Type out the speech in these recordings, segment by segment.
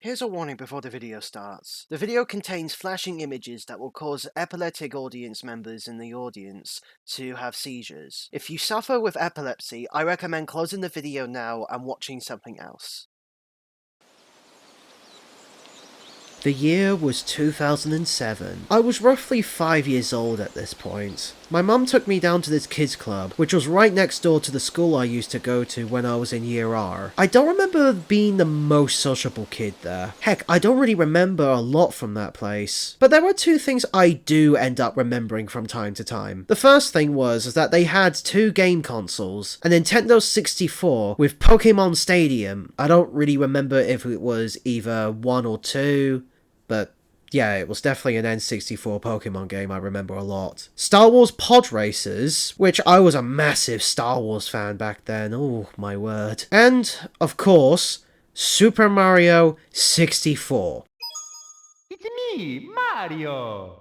Here's a warning before the video starts. The video contains flashing images that will cause epileptic audience members in the audience to have seizures. If you suffer with epilepsy, I recommend closing the video now and watching something else. The year was 2007. I was roughly 5 years old at this point. My mum took me down to this kids club, which was right next door to the school I used to go to when I was in year R. I don't remember being the most sociable kid there. Heck, I don't really remember a lot from that place. But there were two things I do end up remembering from time to time. The first thing was that they had two game consoles, a Nintendo 64 with Pokemon Stadium. I don't really remember if it was either 1 or 2, but yeah, it was definitely an N64 Pokemon game I remember a lot. Star Wars Pod Racers, which I was a massive Star Wars fan back then, oh my word. And, of course, Super Mario 64. It's me, Mario!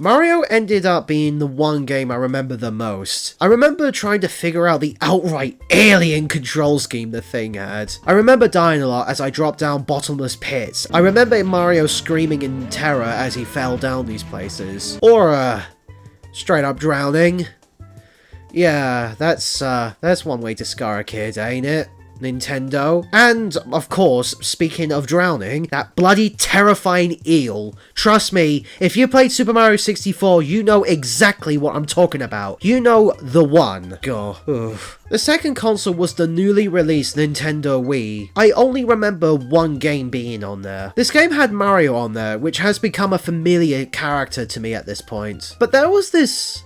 Mario ended up being the one game I remember the most. I remember trying to figure out the outright alien control scheme the thing had. I remember dying a lot as I dropped down bottomless pits. I remember Mario screaming in terror as he fell down these places. Or, straight up drowning. Yeah, that's one way to scar a kid, ain't it? Nintendo. And, of course, speaking of drowning, that bloody terrifying eel. Trust me, if you played Super Mario 64, you know exactly what I'm talking about. You know the one. God. Oof. The second console was the newly released Nintendo Wii. I only remember one game being on there. This game had Mario on there, which has become a familiar character to me at this point. But there was this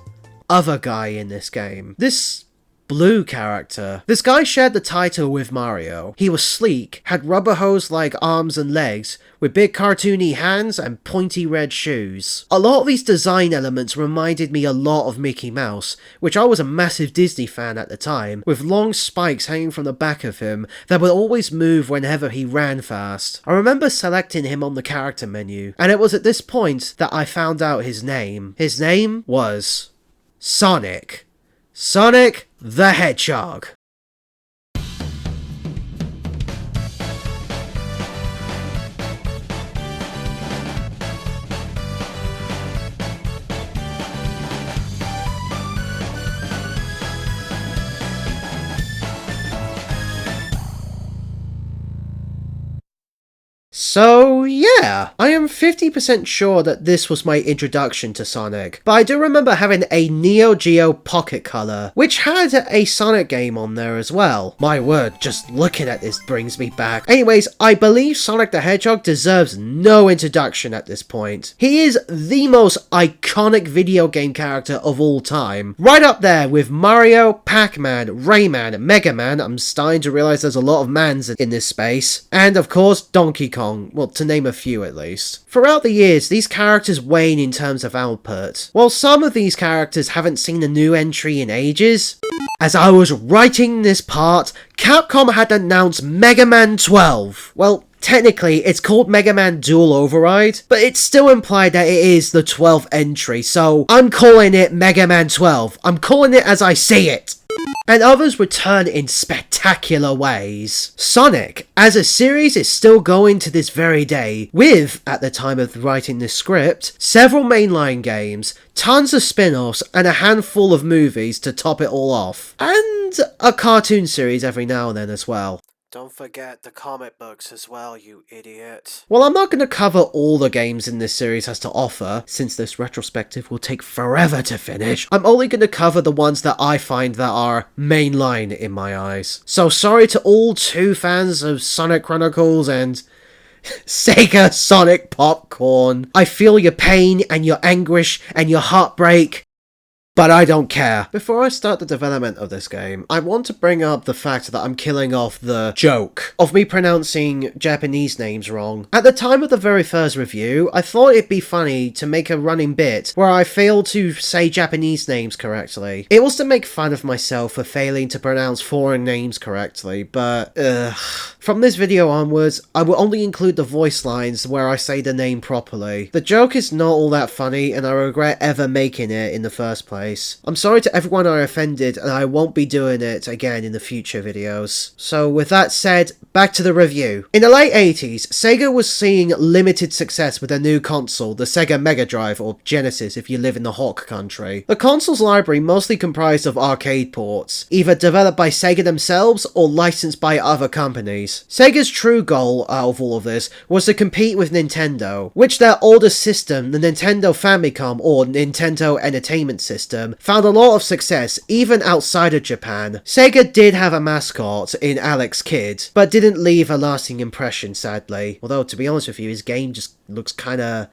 other guy in this game. This blue character. This guy shared the title with Mario. He was sleek, had rubber hose-like arms and legs, with big cartoony hands and pointy red shoes. A lot of these design elements reminded me a lot of Mickey Mouse, which I was a massive Disney fan at the time, with long spikes hanging from the back of him that would always move whenever he ran fast. I remember selecting him on the character menu, and it was at this point that I found out his name. His name was Sonic. Sonic the Hedgehog. So, yeah, I am 50% sure that this was my introduction to Sonic, but I do remember having a Neo Geo Pocket Color, which had a Sonic game on there as well. My word, just looking at this brings me back. Anyways, I believe Sonic the Hedgehog deserves no introduction at this point. He is the most iconic video game character of all time, right up there with Mario, Pac-Man, Rayman, Mega Man, I'm starting to realize there's a lot of mans in this space, and of course Donkey Kong. Well, to name a few at least. Throughout the years, these characters wane in terms of output. While some of these characters haven't seen a new entry in ages, as I was writing this part, Capcom had announced Mega Man 12. Well, technically, it's called Mega Man Dual Override, but it's still implied that it is the 12th entry, so I'm calling it Mega Man 12. I'm calling it as I see it. And others return in spectacular ways. Sonic, as a series, is still going to this very day, with, at the time of writing this script, several mainline games, tons of spin-offs, and a handful of movies to top it all off. And a cartoon series every now and then as well. Don't forget the comic books as well, you idiot. Well, I'm not going to cover all the games in this series has to offer, since this retrospective will take forever to finish. I'm only going to cover the ones that I find that are mainline in my eyes. So sorry to all true fans of Sonic Chronicles and Sega Sonic Popcorn. I feel your pain and your anguish and your heartbreak, but I don't care. Before I start the development of this game, I want to bring up the fact that I'm killing off the joke of me pronouncing Japanese names wrong. At the time of the very first review, I thought it'd be funny to make a running bit where I failed to say Japanese names correctly. It was to make fun of myself for failing to pronounce foreign names correctly, but From this video onwards, I will only include the voice lines where I say the name properly. The joke is not all that funny, and I regret ever making it in the first place. I'm sorry to everyone I offended, and I won't be doing it again in the future videos. So with that said, back to the review. In the late 80s, Sega was seeing limited success with a new console, the Sega Mega Drive, or Genesis if you live in the Hawk country. The console's library mostly comprised of arcade ports, either developed by Sega themselves or licensed by other companies. Sega's true goal out of all of this was to compete with Nintendo, which their older system, the Nintendo Famicom or Nintendo Entertainment System, found a lot of success even outside of Japan. Sega did have a mascot in Alex Kidd, but didn't leave a lasting impression, sadly. Although, to be honest with you, his game just looks kinda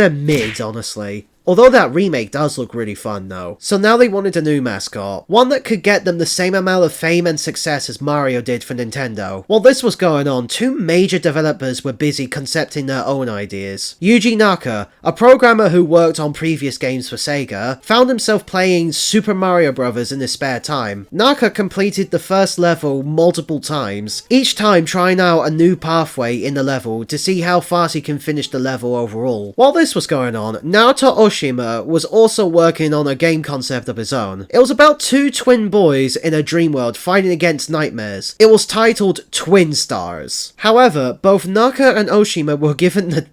mid, honestly. Although that remake does look really fun though. So now they wanted a new mascot. One that could get them the same amount of fame and success as Mario did for Nintendo. While this was going on, two major developers were busy concepting their own ideas. Yuji Naka, a programmer who worked on previous games for Sega, found himself playing Super Mario Bros. In his spare time. Naka completed the first level multiple times, each time trying out a new pathway in the level to see how fast he can finish the level overall. While this was going on, Naoto Oshima was also working on a game concept of his own. It was about two twin boys in a dream world fighting against nightmares. It was titled Twin Stars. However, both Naka and Oshima were given the...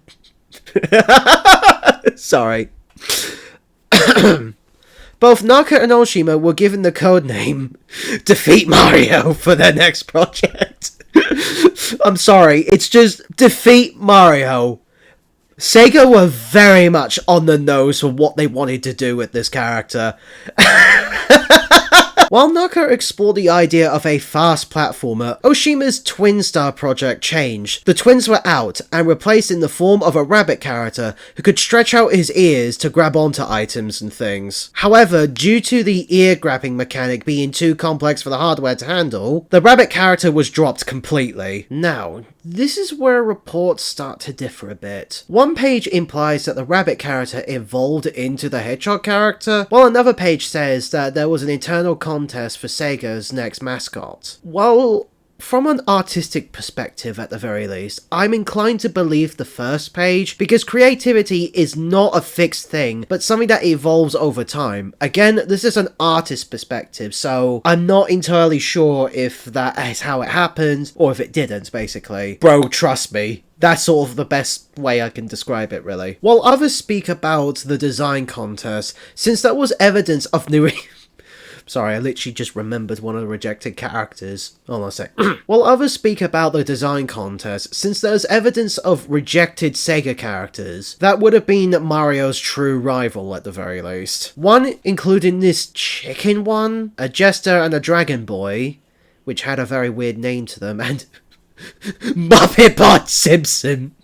Sorry. Both Naka and Oshima were given the codename Defeat Mario for their next project. I'm sorry, it's just Defeat Mario. Sega were very much on the nose for what they wanted to do with this character. While Naka explored the idea of a fast platformer, Oshima's Twin Star project changed. The twins were out, and replaced in the form of a rabbit character who could stretch out his ears to grab onto items and things. However, due to the ear-grabbing mechanic being too complex for the hardware to handle, the rabbit character was dropped completely. Now, this is where reports start to differ a bit. One page implies that the rabbit character evolved into the hedgehog character, while another page says that there was an internal contest for Sega's next mascot. Well, from an artistic perspective at the very least, I'm inclined to believe the first page, because creativity is not a fixed thing, but something that evolves over time. Again, this is an artist perspective, so I'm not entirely sure if that is how it happened, or if it didn't, basically. Bro, trust me. That's sort of the best way I can describe it, really. While others speak about the design contest, since that was evidence of new... Sorry, I literally just remembered one of the rejected characters. Hold on a sec. While others speak about the design contest, since there's evidence of rejected Sega characters, that would have been Mario's true rival at the very least. One including this chicken one, a jester and a dragon boy, which had a very weird name to them, and Muppet Bart Simpson.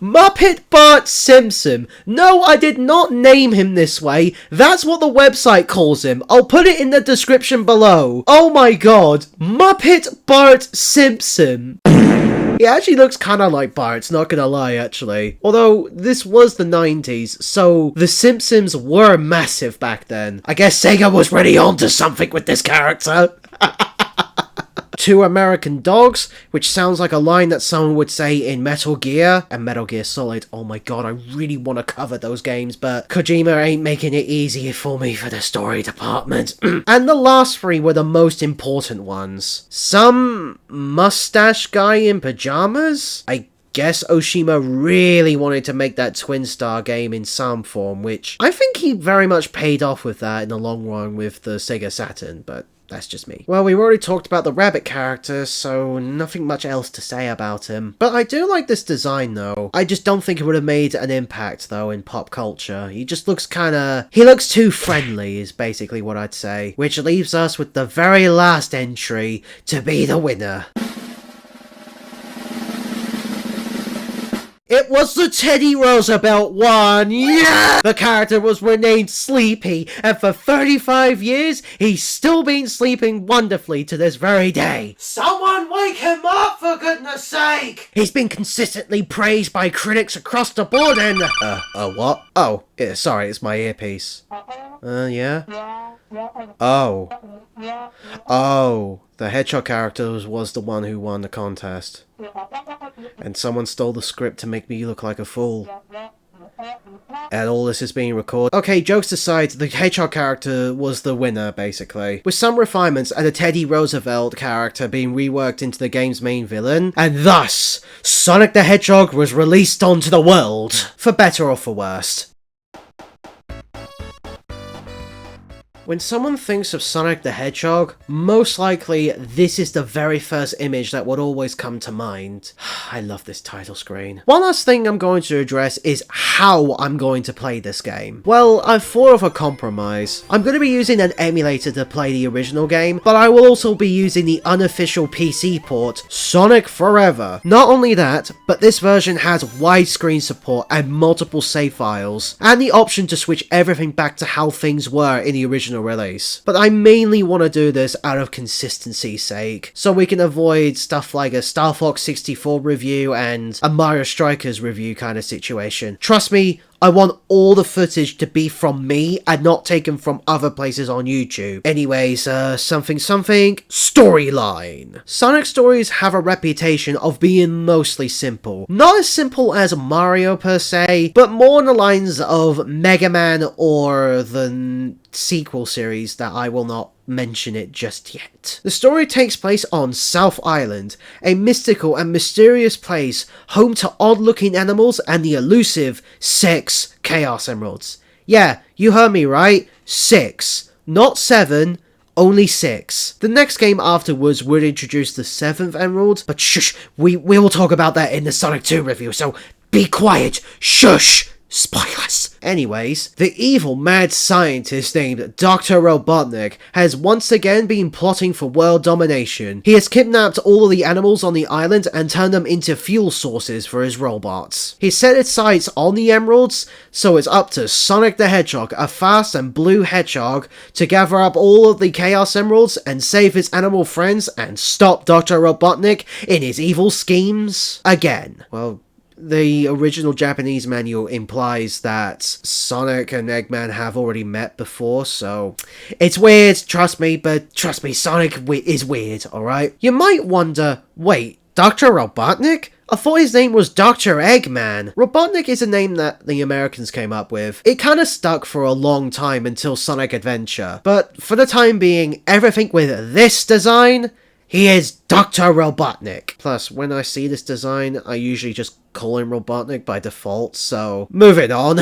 Muppet Bart Simpson. No, I did not name him this way. That's what the website calls him. I'll put it in the description below. Oh my god. Muppet Bart Simpson. He actually looks kinda like Bart, not gonna lie, actually. Although, this was the 90s, so the Simpsons were massive back then. I guess Sega was ready onto something with this character. Two American Dogs, which sounds like a line that someone would say in Metal Gear and Metal Gear Solid. Oh my god, I really want to cover those games, but Kojima ain't making it easy for me for the story department. And the last three were the most important ones. Some mustache guy in pajamas? I guess Oshima really wanted to make that Twin Star game in some form, which I think he very much paid off with that in the long run with the Sega Saturn, but that's just me. Well, we've already talked about the rabbit character, so nothing much else to say about him. But I do like this design, though. I just don't think it would have made an impact, though, in pop culture. He just looks kinda... he looks too friendly, is basically what I'd say. Which leaves us with the very last entry to be the winner. It was the Teddy Roosevelt one, yeah! The character was renamed Sleepy, and for 35 years, he's still been sleeping wonderfully to this very day. Someone wake him up, for goodness sake! He's been consistently praised by critics across the board and... what? Oh, yeah, sorry, it's my earpiece. Yeah? Oh. Oh, the hedgehog character was the one who won the contest. And someone stole the script to make me look like a fool. And all this is being recorded. Okay, jokes aside, the hedgehog character was the winner, basically. With some refinements and a Teddy Roosevelt character being reworked into the game's main villain. And thus, Sonic the Hedgehog was released onto the world. For better or for worse. When someone thinks of Sonic the Hedgehog, most likely this is the very first image that would always come to mind. I love this title screen. One last thing I'm going to address is how I'm going to play this game. Well, I've thought of a compromise. I'm going to be using an emulator to play the original game, but I will also be using the unofficial PC port, Sonic Forever. Not only that, but this version has widescreen support and multiple save files, and the option to switch everything back to how things were in the original release. But I mainly want to do this out of consistency's sake, so we can avoid stuff like a Star Fox 64 review and a Mario Strikers review kind of situation. Trust me, I want all the footage to be from me and not taken from other places on YouTube. Anyways, storyline. Sonic stories have a reputation of being mostly simple. Not as simple as Mario per se, but more on the lines of Mega Man or the sequel series that I will not mention it just yet. The story takes place on South Island, a mystical and mysterious place home to odd-looking animals and the elusive 6 Chaos Emeralds. Yeah, you heard me right, 6. Not 7, only 6. The next game afterwards would introduce the 7th Emerald, but shush, we will talk about that in the Sonic 2 review, so be quiet, shush! Spoilers! Anyways, the evil mad scientist named Dr. Robotnik has once again been plotting for world domination. He has kidnapped all of the animals on the island and turned them into fuel sources for his robots. He set his sights on the emeralds, so it's up to Sonic the Hedgehog, a fast and blue hedgehog, to gather up all of the Chaos Emeralds and save his animal friends and stop Dr. Robotnik in his evil schemes again. Well, the original Japanese manual implies that Sonic and Eggman have already met before, so it's weird, trust me, but trust me, Sonic is weird, alright? You might wonder, wait, Dr. Robotnik? I thought his name was Dr. Eggman. Robotnik is a name that the Americans came up with. It kinda stuck for a long time until Sonic Adventure, but for the time being, everything with this design, he is Dr. Robotnik. Plus, when I see this design, I usually just call him Robotnik by default, so moving on.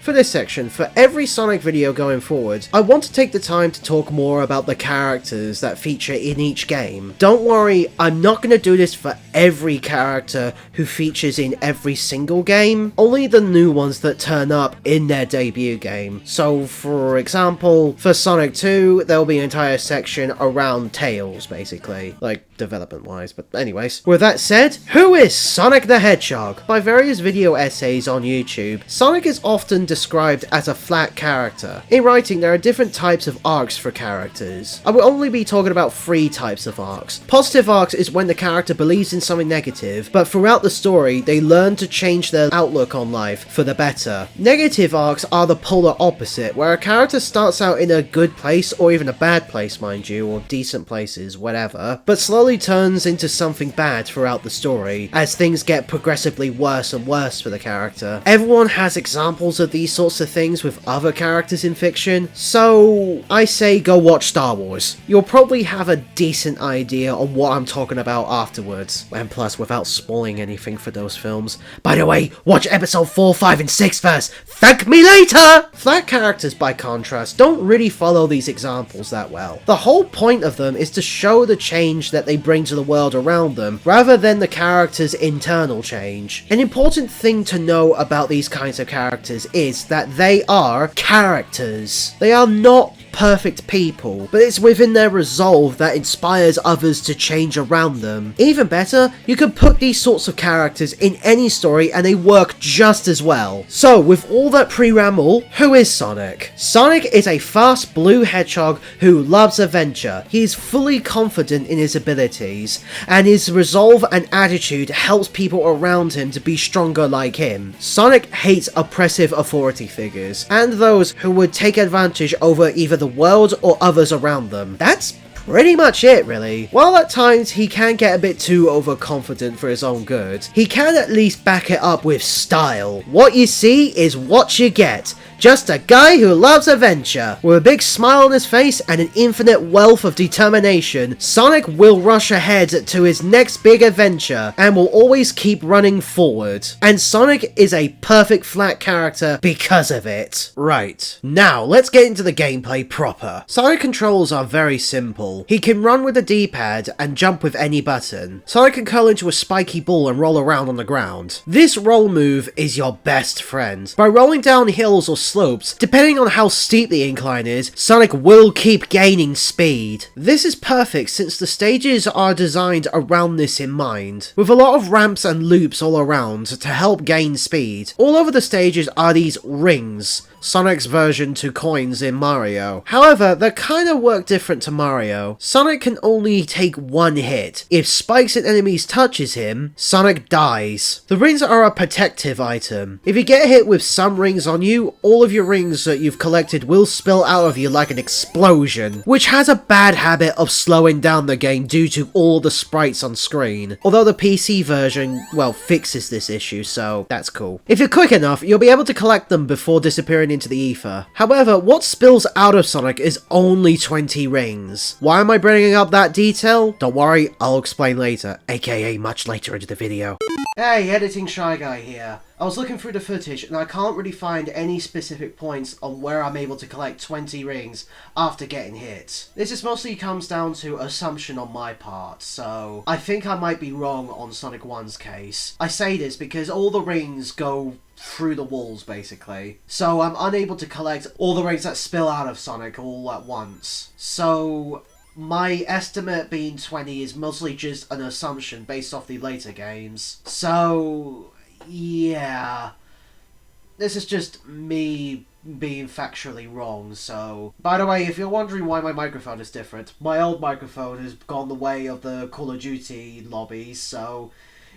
For this section, for every Sonic video going forward, I want to take the time to talk more about the characters that feature in each game. Don't worry, I'm not going to do this for every character who features in every single game, only the new ones that turn up in their debut game. So for example, for Sonic 2, there'll be an entire section around Tails, basically, like development wise, but anyways. With that said, who is Sonic the Hedgehog? By various video essays on YouTube, Sonic is often described as a flat character. In writing, there are different types of arcs for characters. I will only be talking about 3 types of arcs. Positive arcs is when the character believes in something negative, but throughout the story, they learn to change their outlook on life for the better. Negative arcs are the polar opposite, where a character starts out in a good place, or even a bad place, mind you, or decent places, whatever, but slowly turns into something bad throughout the story, as things get progressively worse and worse for the character. Everyone has examples of these sorts of things with other characters in fiction, so I say go watch Star Wars. You'll probably have a decent idea on what I'm talking about afterwards, and plus without spoiling anything for those films. By the way, watch episode 4, 5 and 6 first, thank me later! Flat characters, by contrast, don't really follow these examples that well. The whole point of them is to show the change that they bring to the world around them, rather than the character's internal change. An important thing to know about these kinds of characters is that they are characters. They are not perfect people, but it's within their resolve that inspires others to change around them. Even better, you can put these sorts of characters in any story and they work just as well. So, with all that pre-ramble, who is Sonic? Sonic is a fast blue hedgehog who loves adventure. He is fully confident in his abilities, and his resolve and attitude helps people around him to be stronger like him. Sonic hates oppressive authority figures, and those who would take advantage over either the world or others around them. That's pretty much it, really. While at times he can get a bit too overconfident for his own good, he can at least back it up with style. What you see is what you get. Just a guy who loves adventure. With a big smile on his face and an infinite wealth of determination, Sonic will rush ahead to his next big adventure and will always keep running forward. And Sonic is a perfect flat character because of it. Right, now let's get into the gameplay proper. Sonic controls are very simple. He can run with the D-pad and jump with any button. Sonic can curl into a spiky ball and roll around on the ground. This roll move is your best friend. By rolling down hills or slopes, depending on how steep the incline is, Sonic will keep gaining speed. This is perfect since the stages are designed around this in mind, with a lot of ramps and loops all around to help gain speed. All over the stages are these rings, Sonic's version to coins in Mario. However, they kind of work different to Mario. Sonic can only take one hit. If spikes and enemies touches him, Sonic dies. The rings are a protective item. If you get hit with some rings on you, all of your rings that you've collected will spill out of you like an explosion, which has a bad habit of slowing down the game due to all the sprites on screen. Although the PC version, well, fixes this issue, so that's cool. If you're quick enough, you'll be able to collect them before disappearing into the ether. However, what spills out of Sonic is only 20 rings. Why am I bringing up that detail? Don't worry, I'll explain later, aka much later into the video. Hey, Editing Shy Guy here. I was looking through the footage and I can't really find any specific points on where I'm able to collect 20 rings after getting hit. This just mostly comes down to assumption on my part, so I think I might be wrong on Sonic 1's case. I say this because all the rings go through the walls basically, so I'm unable to collect all the rings that spill out of Sonic all at once. So my estimate being 20 is mostly just an assumption based off the later games. So yeah, this is just me being factually wrong. So, by the way, if you're wondering why my microphone is different, my old microphone has gone the way of the Call of Duty lobbies, so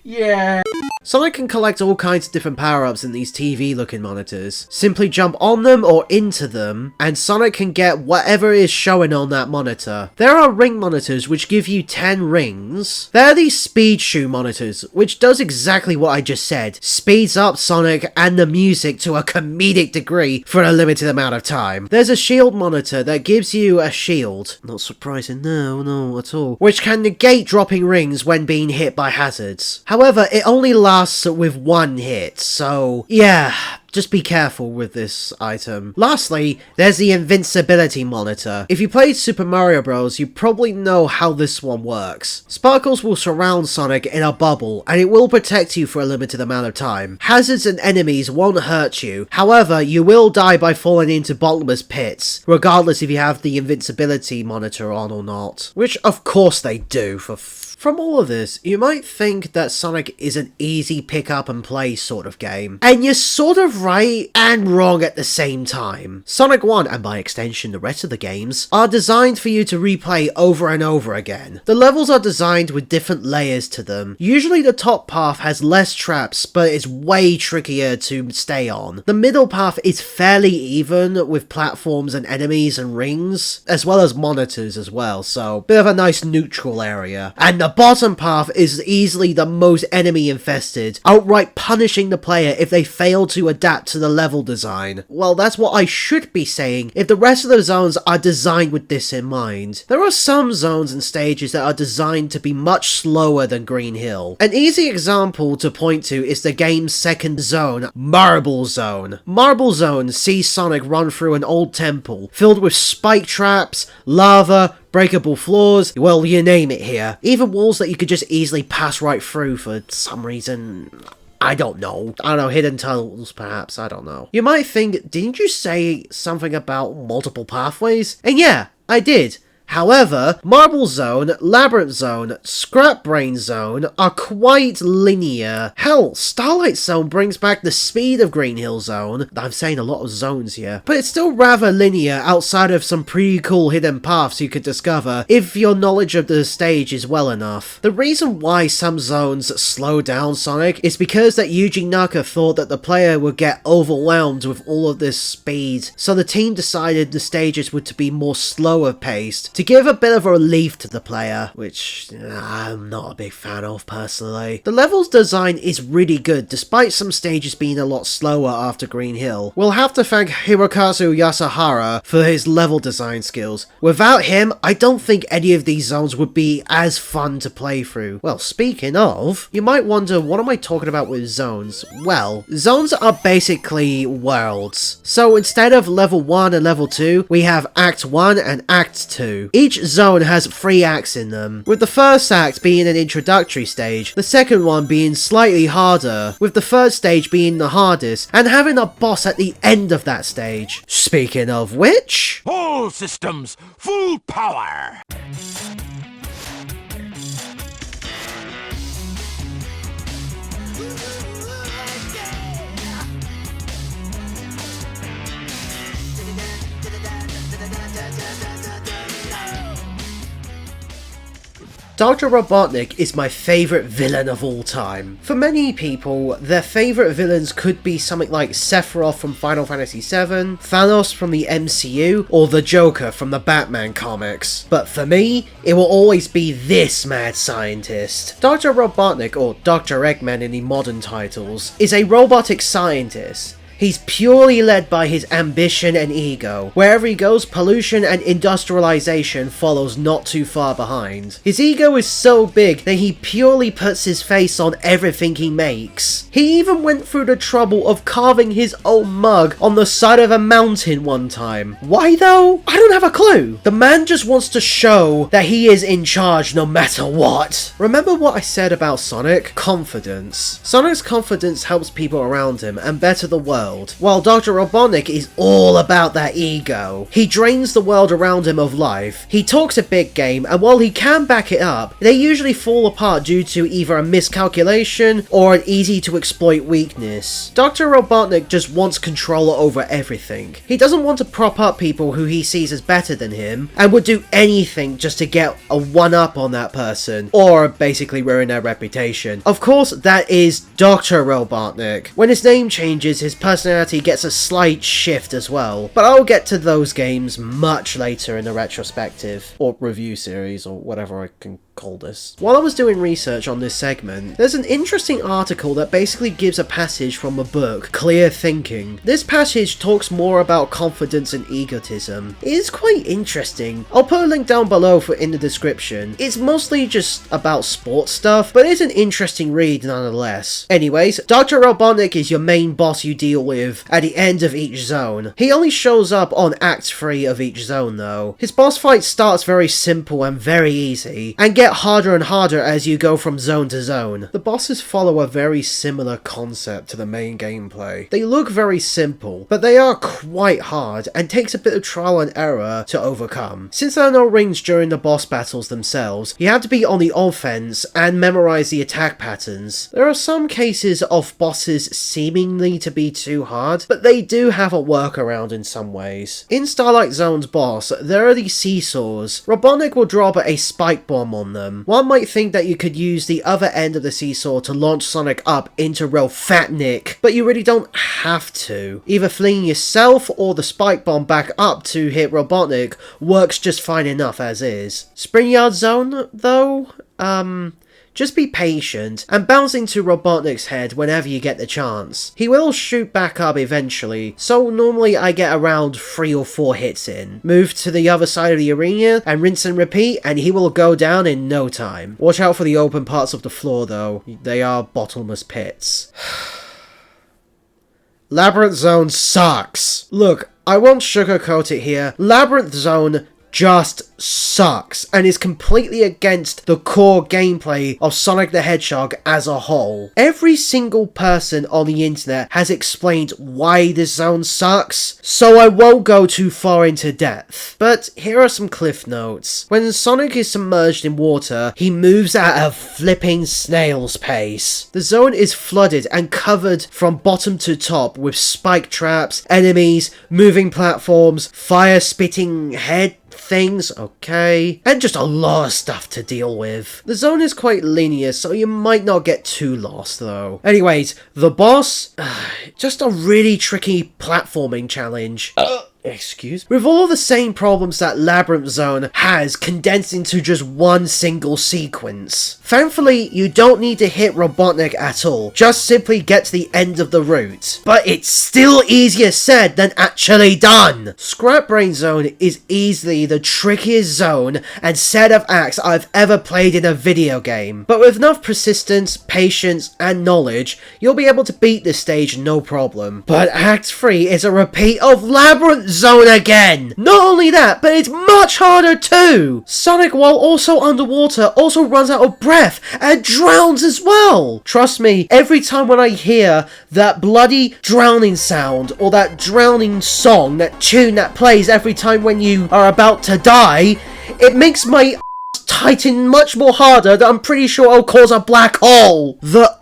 yeah. Sonic can collect all kinds of different power-ups in these TV-looking monitors. Simply jump on them or into them, and Sonic can get whatever is showing on that monitor. There are ring monitors which give you 10 rings. There are these speed shoe monitors, which does exactly what I just said. Speeds up Sonic and the music to a comedic degree for a limited amount of time. There's a shield monitor that gives you a shield. Not surprising, no, at all. Which can negate dropping rings when being hit by hazards. However, it only lasts with one hit, so yeah, just be careful with this item. Lastly, there's the invincibility monitor. If you played Super Mario Bros, you probably know how this one works. Sparkles will surround Sonic in a bubble, and it will protect you for a limited amount of time. Hazards and enemies won't hurt you. However, you will die by falling into bottomless pits, regardless if you have the invincibility monitor on or not. Which, of course they do, From all of this, you might think that Sonic is an easy pick up and play sort of game, and you're sort of right and wrong at the same time. Sonic 1, and by extension the rest of the games, are designed for you to replay over and over again. The levels are designed with different layers to them. Usually the top path has less traps, but it's way trickier to stay on. The middle path is fairly even, with platforms and enemies and rings, as well as monitors as well, so bit of a nice neutral area. And the bottom path is easily the most enemy infested, outright punishing the player if they fail to adapt to the level design. Well, that's what I should be saying if the rest of the zones are designed with this in mind. There are some zones and stages that are designed to be much slower than Green Hill. An easy example to point to is the game's second zone, Marble Zone. Marble Zone sees Sonic run through an old temple, filled with spike traps, lava, breakable floors, well, you name it here. Even walls that you could just easily pass right through for some reason. I don't know. Hidden tunnels, perhaps, I don't know. You might think, didn't you say something about multiple pathways? And yeah, I did. However, Marble Zone, Labyrinth Zone, Scrap Brain Zone are quite linear. Hell, Starlight Zone brings back the speed of Green Hill Zone. I'm saying a lot of zones here. But it's still rather linear outside of some pretty cool hidden paths you could discover if your knowledge of the stage is well enough. The reason why some zones slow down Sonic is because that Yuji Naka thought that the player would get overwhelmed with all of this speed. So the team decided the stages were to be more slower paced, to give a bit of a relief to the player, which I'm not a big fan of personally. The levels design is really good, despite some stages being a lot slower after Green Hill. We'll have to thank Hirokazu Yasuhara for his level design skills. Without him, I don't think any of these zones would be as fun to play through. Well, speaking of, you might wonder, what am I talking about with zones? Well, zones are basically worlds. So instead of level 1 and level 2, we have Act 1 and Act 2. Each zone has 3 acts in them, with the first act being an introductory stage, the second one being slightly harder, with the third stage being the hardest, and having a boss at the end of that stage. Speaking of which... All systems, full power! Dr. Robotnik is my favourite villain of all time. For many people, their favourite villains could be something like Sephiroth from Final Fantasy VII, Thanos from the MCU, or the Joker from the Batman comics. But for me, it will always be this mad scientist. Dr. Robotnik, or Dr. Eggman in the modern titles, is a robotic scientist. He's purely led by his ambition and ego. Wherever he goes, pollution and industrialization follows not too far behind. His ego is so big that he purely puts his face on everything he makes. He even went through the trouble of carving his own mug on the side of a mountain one time. Why though? I don't have a clue. The man just wants to show that he is in charge no matter what. Remember what I said about Sonic? Confidence. Sonic's confidence helps people around him and better the world, while Dr. Robotnik is all about that ego. He drains the world around him of life. He talks a big game, and while he can back it up, they usually fall apart due to either a miscalculation or an easy to exploit weakness. Dr. Robotnik just wants control over everything. He doesn't want to prop up people who he sees as better than him, and would do anything just to get a one-up on that person, or basically ruin their reputation. Of course, that is Dr. Robotnik. When his name changes, his personality gets a slight shift as well, but I'll get to those games much later in the retrospective, or review series, or whatever I can call this. While I was doing research on this segment, there's an interesting article that basically gives a passage from a book, Clear Thinking. This passage talks more about confidence and egotism. It is quite interesting. I'll put a link down below in the description. It's mostly just about sports stuff, but it's an interesting read nonetheless. Anyways, Dr. Robotnik is your main boss you deal with at the end of each zone. He only shows up on Act 3 of each zone though. His boss fight starts very simple and very easy, and get harder and harder as you go from zone to zone. The bosses follow a very similar concept to the main gameplay. They look very simple, but they are quite hard and takes a bit of trial and error to overcome. Since there are no rings during the boss battles themselves, you have to be on the offense and memorize the attack patterns. There are some cases of bosses seemingly to be too hard, but they do have a workaround in some ways. In Starlight Zone's boss, there are these seesaws. Robotnik will drop a spike bomb on them. One might think that you could use the other end of the seesaw to launch Sonic up into real fat Nick, but you really don't have to. Either flinging yourself or the spike bomb back up to hit Robotnik works just fine enough as is. Springyard Zone, though? Just be patient, and bounce into Robotnik's head whenever you get the chance. He will shoot back up eventually, so normally I get around 3 or 4 hits in. Move to the other side of the arena, and rinse and repeat, and he will go down in no time. Watch out for the open parts of the floor though, they are bottomless pits. Labyrinth Zone sucks! Look, I won't sugarcoat it here, Labyrinth Zone just sucks and is completely against the core gameplay of Sonic the Hedgehog as a whole. Every single person on the internet has explained why this zone sucks, so I won't go too far into depth. But here are some cliff notes. When Sonic is submerged in water, he moves at a flipping snail's pace. The zone is flooded and covered from bottom to top with spike traps, enemies, moving platforms, fire-spitting head things, okay, and just a lot of stuff to deal with. The zone is quite linear, so you might not get too lost though. Anyways, the boss, just a really tricky platforming challenge. Excuse me? With all the same problems that Labyrinth Zone has condensed into just one single sequence. Thankfully, you don't need to hit Robotnik at all, just simply get to the end of the route. But it's still easier said than actually done! Scrap Brain Zone is easily the trickiest zone and set of acts I've ever played in a video game. But with enough persistence, patience, and knowledge, you'll be able to beat this stage no problem. But Act 3 is a repeat of Labyrinth Zone again! Not only that, but it's much harder too! Sonic, while also underwater, also runs out of breath and drowns as well! Trust me, every time when I hear that bloody drowning sound, or that drowning song, that tune that plays every time when you are about to die, it makes my tighten much more harder that I'm pretty sure I'll cause a black hole! The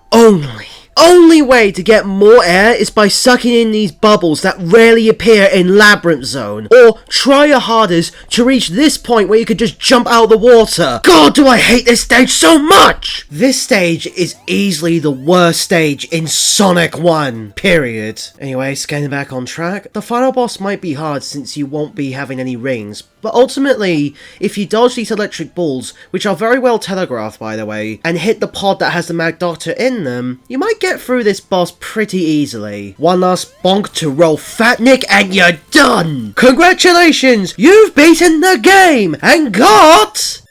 only way to get more air is by sucking in these bubbles that rarely appear in Labyrinth Zone, or try your hardest to reach this point where you could just jump out of the water. God, do I hate this stage so much! This stage is easily the worst stage in Sonic 1, period. Anyways, getting back on track, the final boss might be hard since you won't be having any rings, but ultimately, if you dodge these electric balls, which are very well telegraphed by the way, and hit the pod that has the Mad Doctor in them, you might get through this boss pretty easily. One last bonk to roll Fatnik and you're done! Congratulations! You've beaten the game and got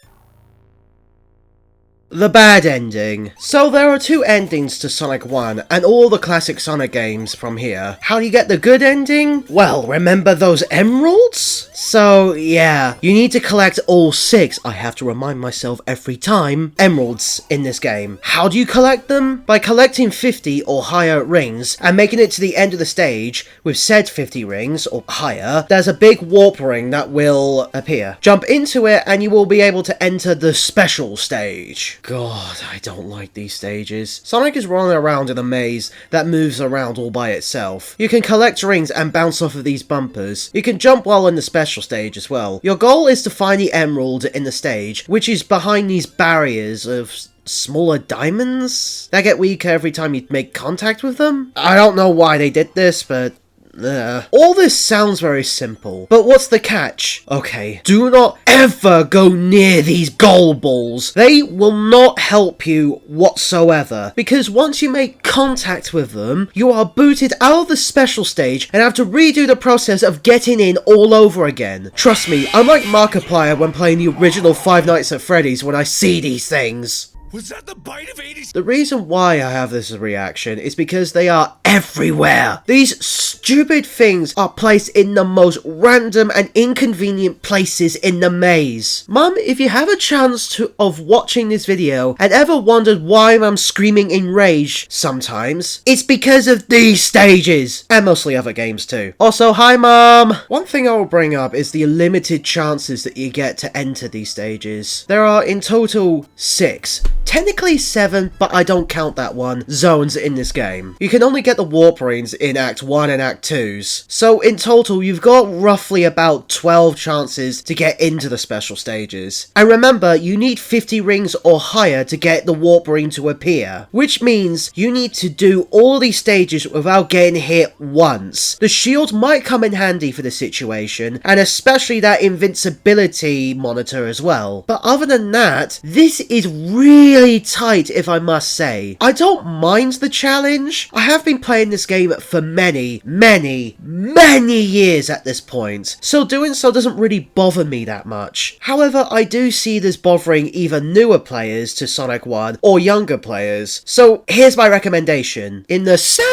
the bad ending. So there are two endings to Sonic 1 and all the classic Sonic games from here. How do you get the good ending? Well, remember those emeralds? So yeah, you need to collect all 6, I have to remind myself every time, emeralds in this game. How do you collect them? By collecting 50 or higher rings and making it to the end of the stage with said 50 rings or higher, there's a big warp ring that will appear. Jump into it and you will be able to enter the special stage. God, I don't like these stages. Sonic is running around in a maze that moves around all by itself. You can collect rings and bounce off of these bumpers. You can jump while in the special stage as well. Your goal is to find the emerald in the stage, which is behind these barriers of smaller diamonds that get weaker every time you make contact with them. I don't know why they did this, but all this sounds very simple, but what's the catch? Okay, do not ever go near these gold balls. They will not help you whatsoever, because once you make contact with them, you are booted out of the special stage and have to redo the process of getting in all over again. Trust me, I'm like Markiplier when playing the original Five Nights at Freddy's when I see these things. Was that the bite of 80s? The reason why I have this reaction is because they are everywhere. These stupid things are placed in the most random and inconvenient places in the maze. Mum, if you have a chance of watching this video and ever wondered why I'm screaming in rage sometimes, it's because of these stages. And mostly other games too. Also, hi Mum! One thing I will bring up is the limited chances that you get to enter these stages. There are in total 6. Technically 7, but I don't count that one, zones in this game. You can only get the warp rings in Act 1 and Act 2s. So in total, you've got roughly about 12 chances to get into the special stages. And remember, you need 50 rings or higher to get the warp ring to appear. Which means you need to do all these stages without getting hit once. The shield might come in handy for this situation, and especially that invincibility monitor as well. But other than that, this is really really tight, if I must say. I don't mind the challenge. I have been playing this game for many years at this point, so doing so doesn't really bother me that much. However, I do see this bothering either newer players to Sonic 1 or younger players, so here's my recommendation. In the 7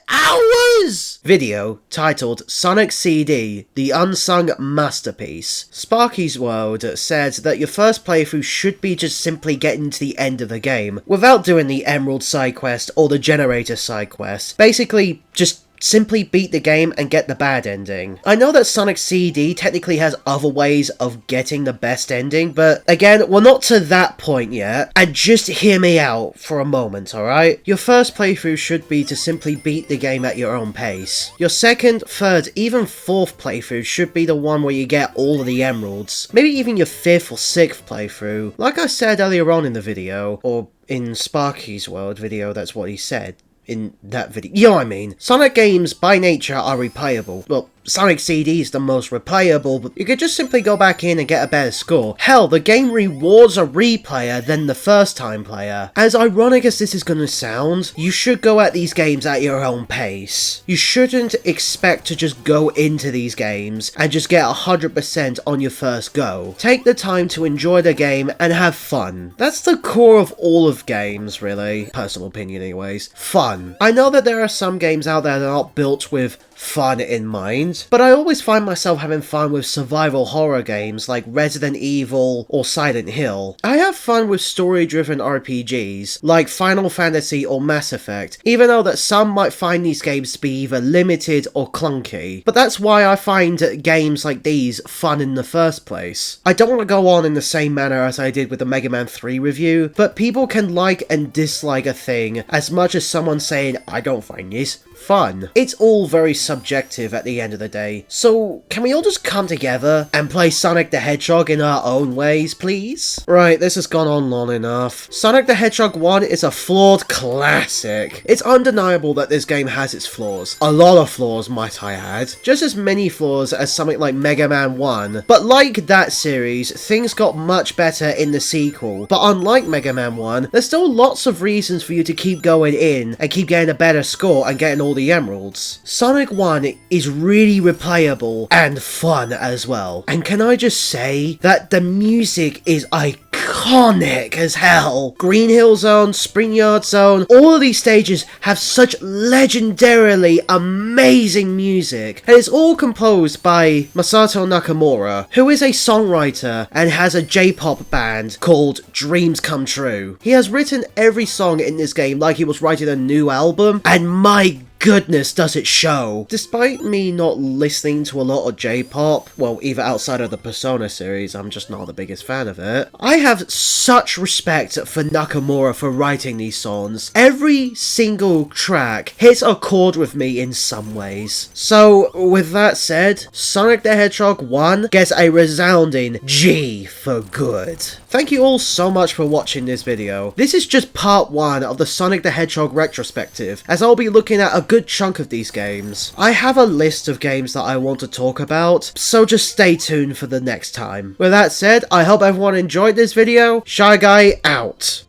hours video titled Sonic CD, The Unsung Masterpiece, Sparky's World said that your first playthrough should be just simply getting to the end of the game, without doing the Emerald side quest or the Generator side quest. Basically, just simply beat the game and get the bad ending. I know that Sonic CD technically has other ways of getting the best ending, but again, we're not to that point yet, and just hear me out for a moment, alright? Your first playthrough should be to simply beat the game at your own pace. Your second, third, even fourth playthrough should be the one where you get all of the emeralds. Maybe even your fifth or sixth playthrough. Like I said earlier on in the video, or in Sparky's World video, that's what he said in that video. You know what I mean? Sonic games, by nature, are replayable. Well, Sonic CD is the most replayable, but you could just simply go back in and get a better score. Hell, the game rewards a replayer than the first time player. As ironic as this is gonna sound, you should go at these games at your own pace. You shouldn't expect to just go into these games and just get 100% on your first go. Take the time to enjoy the game and have fun. That's the core of all of games, really. Personal opinion anyways. Fun. I know that there are some games out there that are not built with fun in mind, but I always find myself having fun with survival horror games like Resident Evil or Silent Hill. I have fun with story-driven RPGs like Final Fantasy or Mass Effect, even though that some might find these games to be either limited or clunky. But that's why I find games like these fun in the first place. I don't want to go on in the same manner as I did with the Mega Man 3 review, but people can like and dislike a thing as much as someone saying, I don't find this fun. It's all very subjective at the end of the day, so can we all just come together and play Sonic the Hedgehog in our own ways, please? Right, this has gone on long enough. Sonic the Hedgehog 1 is a flawed classic. It's undeniable that this game has its flaws. A lot of flaws, might I add. Just as many flaws as something like Mega Man 1. But like that series, things got much better in the sequel. But unlike Mega Man 1, there's still lots of reasons for you to keep going in and keep getting a better score and getting all the emeralds. Sonic 1 is really replayable and fun as well. And can I just say that the music is iconic as hell. Green Hill Zone, Spring Yard Zone, all of these stages have such legendarily amazing music. And it's all composed by Masato Nakamura, who is a songwriter and has a J-pop band called Dreams Come True. He has written every song in this game like he was writing a new album, and my goodness does it show. Despite me not listening to a lot of J-pop, well, either outside of the Persona series, I'm just not the biggest fan of it, I have such respect for Nakamura for writing these songs. Every single track hits a chord with me in some ways. So, with that said, Sonic the Hedgehog 1 gets a resounding G for good. Thank you all so much for watching this video. This is just part 1 of the Sonic the Hedgehog retrospective, as I'll be looking at a good chunk of these games. I have a list of games that I want to talk about, so just stay tuned for the next time. With that said, I hope everyone enjoyed this video. Shy Guy out.